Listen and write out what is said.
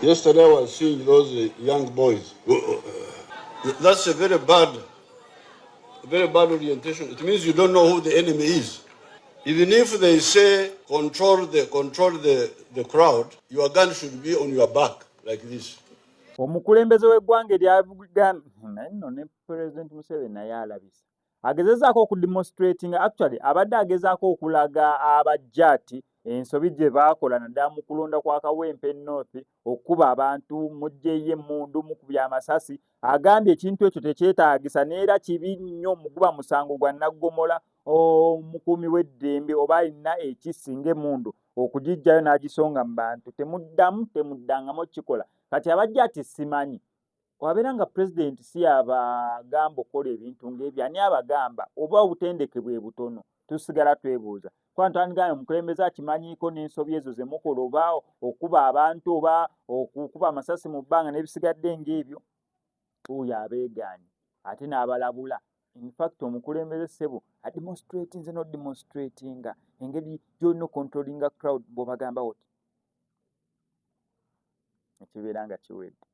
Yesterday I was seeing those young boys. That's a very bad orientation. It means you don't know who the enemy is. Even if they say control the crowd, your gun should be on your back like this. Omukulembeze w'eggwanga eryagambye nno ne President Museveni naye alabise agezezaako okudemonstrating actually abadde agezaako okulaga aba JAT ensobi gye baakola naddala mu kulonda kwa Kawempe North okuba abantu mujjeeyo emmundu mukubya amasasi agambye ekintu ekyo tekyetaagisa neera kibi nnyo muguba musango gwa Naggomola omukuumi w'eddembe oba alina ekisinga emmundu okugijjayo n'agisonga mu bantu temuddangamu kikola kati abajja ati simanyi wabeera nga pulezidenti si abagamba okukola ebintu ng'ebyo ani abagamba oba obutendeke bwe butono tusigala twebuuza kuba ntwandigambye omukulembeze akimanyiiko n'ensobi ezo ze mukola oba okuba abantu oba okukuba amasasi mu bbanga n'ebisigadde ng'ebyo oyo abeegaanye ate n'abalabula infact omukulembeze ssebo ademonstrating nze nodemonstratinga engeri gyolina okontrolinga crowd bw'obagamba oti ekibeera nga kiwedde